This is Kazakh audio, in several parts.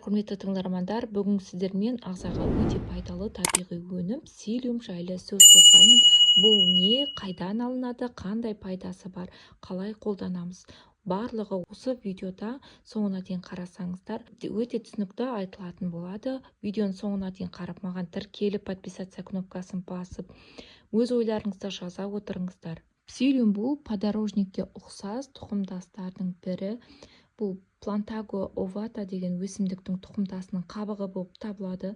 Құрметті тыңдармандар, бүгін сіздермен ағзаға өте пайдалы табиғи өнім псилиум жайлы сөз қозғаймын. Бұл не, қайдан алынады, қандай пайдасы бар, қалай қолданамыз? Барлығы осы видеода соңына дейін қарасаңыздар, өте түсінікті айтылатын болады. Видеоның соңына дейін қарап, маған тіркеліп, подписаться кнопкасын басып, өз ойларыңызды жаза отырыңыздар. Псилиум бұл подорожникке ұқсас тұқымдастардың бірі. Бұл плантаго овата деген өсімдіктің тұқымдасының қабығы болып табылады.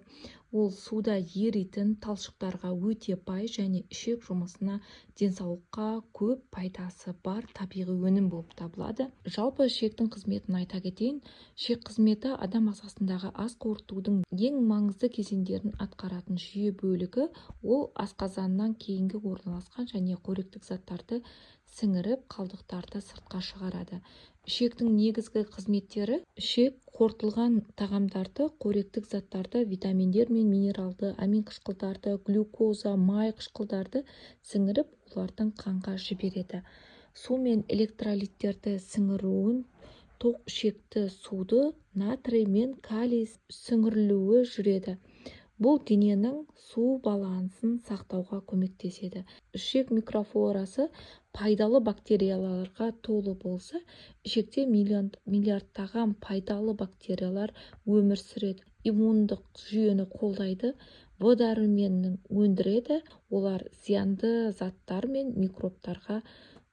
Ол суда еритін, талшықтарға өте бай және ішек жұмысына, денсаулыққа көп пайдасы бар табиғи өнім болып табылады. Жалпы ішектің қызметін айта кетейін. Ішек қызметі адам ағзасындағы ас қорытудың ең маңызды кезеңдерін атқаратын жүйе бөлігі. Ол асқазаннан кейінгі орналасқан және қоректік заттарды сіңіріп, қалдықтарды сыртқа шығарады. Ішектің негізгі қызметтері: ішек қорытылған тағамдарды, қоректік заттарды, витаминдер мен минералды, амин қышқылдарды, глюкоза, май қышқылдарды сіңіріп, олардың қанға жібереді. Су мен электролиттерді сіңіруін, тоқ ішекті суды, натрий мен калий сіңірілуі жүреді. Бұл дененің су балансын сақтауға көмектеседі. Ішек микрофлорасы пайдалы бактерияларға толы болса, ішекте миллиардтаған пайдалы бактериялар өмір сүреді. Иммундық жүйені қолдайды, В дәруменін өндіреді, олар зиянды заттар мен микробтарға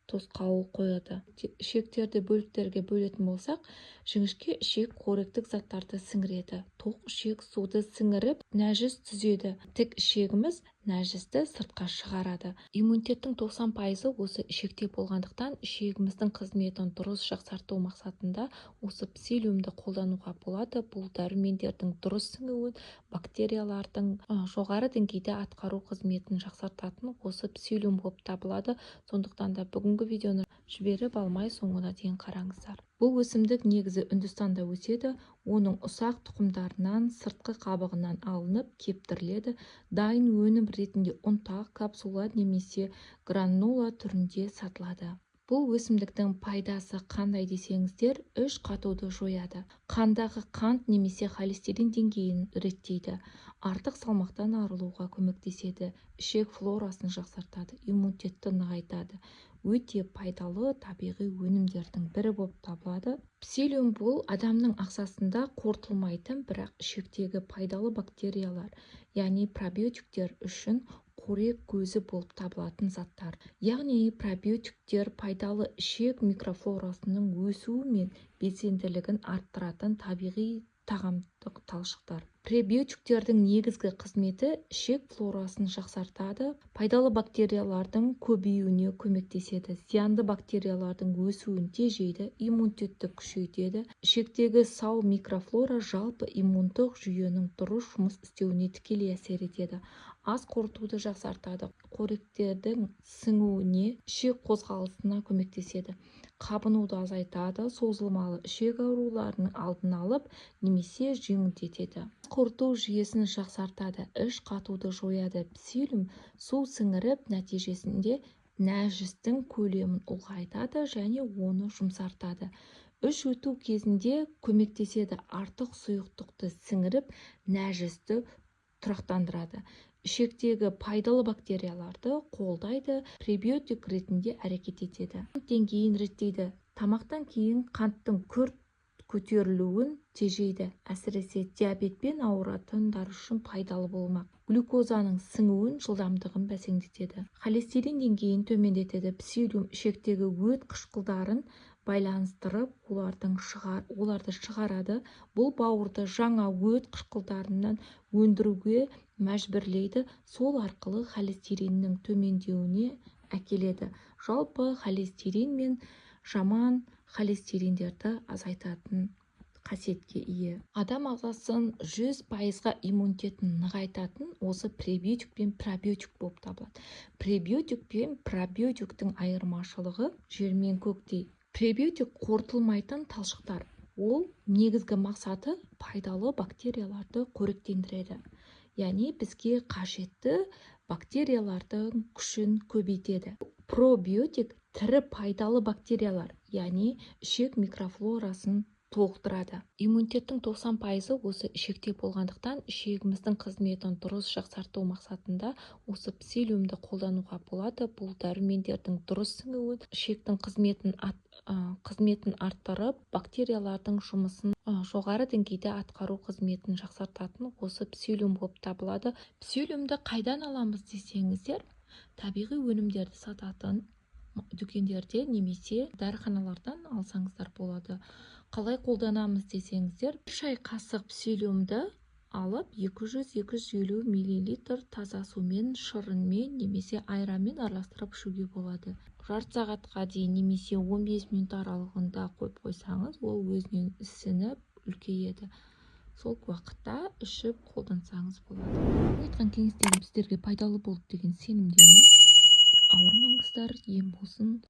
тосқауыл қояды. Ішектерді бөліктерге бөлетін болсақ, жіңішке ішек қоректік заттарды сіңіреді. Тоқ ішек суды сіңіріп, нәжіс түзеді. Тік ішегіміз нәжісті сыртқа шығарады. Иммунитеттің 90% осы ішекте болғандықтан, ішегіміздің қызметін дұрыс жақсарту мақсатында осы псилиумды қолдануға болады. Бұл дәрумендердің дұрыс сіңуін, бактериялардың жоғары деңгейде атқару қызметін жақсартатын осы псилиум болып табылады. Сондықтан да бүгінгі видеоны жіберіп алмай соңына дейін қараңыздар. Бұл өсімдік негізі Үндістанда өседі. Оның ұсақ тұқымдарынан, сыртқы қабығынан алынып, кептіріледі. Дайын өнім ретінде ұнтақ, капсула немесе гранула түрінде сатылады. Бұл өсімдіктің пайдасы қандай десеңіздер, іш қатуды жояды. Қандағы қант немесе холестерин деңгейін реттейді. Артық салмақтан арылуға көмектеседі. Ішек флорасын жақсартады, иммунитетті нығайтады. Өте пайдалы табиғи өнімдердің бірі болып табылады. Псилиум бұл адамның ағзасында қорытылмайтын, бірақ ішектегі пайдалы бактериялар, яғни пробиотиктер үшін қорек көзі болып табылатын заттар. Яғни пробиотиктер пайдалы ішек микрофлорасының өсуі мен белсенділігін арттыратын табиғи тағамдық талшықтар. Пребиотиктердің негізгі қызметі ішек флорасын жақсартады, пайдалы бактериялардың көбеюіне көмектеседі, зиянды бактериялардың өсуін тежейді, иммунитетті күшейтеді. Ішектегі сау микрофлора жалпы иммундық жүйенің дұрыс жұмыс істеуіне тікелей әсер етеді. Ас қорытуды жақсартады, қоректердің сіңуіне, ішек қозғалысына көмектеседі. Қабынуды азайтады, созылмалы ішек ауруларының алдын алып, немесе жеңілдетеді. Қорыту жүйесін жақсартады, іш қатуды жояды. Псилиум су сіңіріп, нәтижесінде нәжістің көлемін ұлғайтады және оны жұмсартады. Іш өту кезінде көмектеседі, артық сұйықтықты сіңіріп, нәжісті тұрақтандырады. Ішектегі пайдалы бактерияларды қолдайды, пребиотик ретінде әрекет етеді. Деңгейін реттейді. Тамақтан кейін қанттың күрт көтерілуін тежейді. Әсіресе диабетпен ауыратындар үшін пайдалы болмақ. Глюкозаның сіңуін, жылдамдығын бәсеңдетеді. Холестерин деңгейін төмендетеді. Псилиум ішектегі өт қышқылдарын байланыстырып, оларды шығарады. Бұл бауырды жаңа өт қышқылдарынан өндіруге мәжбүрлейді. Сол арқылы холестериннің төмендеуіне әкеледі. Жалпы холестерин мен жаман холестериндерді азайтатын қасиетке ие. Адам ағзасын 100%-ға иммунитетін нығайтатын осы пребиотик пен пробиотик болып табылады. Пребиотик пен пробиотиктің айырмашылығы жер мен көктей. Пребиотик қорытылмайтын талшықтар. Ол негізгі мақсаты пайдалы бактерияларды қоректендіреді. Яғни бізге қажетті бактериялардың күшін көбейтеді. Пробиотик тірі пайдалы бактериялар, яғни ішек микрофлорасын толықтырады. Иммунитеттің 90% осы ішекте болғандықтан, ішегіміздің қызметін дұрыс жақсарту мақсатында осы псилиумды қолдануға болады. Бұл дәрумендердің дұрыс сіңуін, ішектің қызметін арттырып, бактериялардың жұмысын жоғары деңгейде атқару қызметін жақсартатын осы псилиум болып табылады. Псилиумды қайдан аламыз десеңіздер, табиғи өнімдерді сататын дүкендерде немесе дәріханалардан алсаңыздар болады. Қалай қолданамыз десеңіздер, бір шай қасық псилиумды алып 200-250 мл таза сумен, шырынмен немесе айранмен араластырып ішуге болады. Жарты сағатқа дейін немесе 15 минут аралығында қойып қойсаңыз, ол өзінен ісініп үлкейеді. Сол уақытта ішіп қолдансаңыз болады. Айтқан кеңестерім сіздерге пайдалы болды деген сенімдемін. Ауырмаңыздар, ем болсын.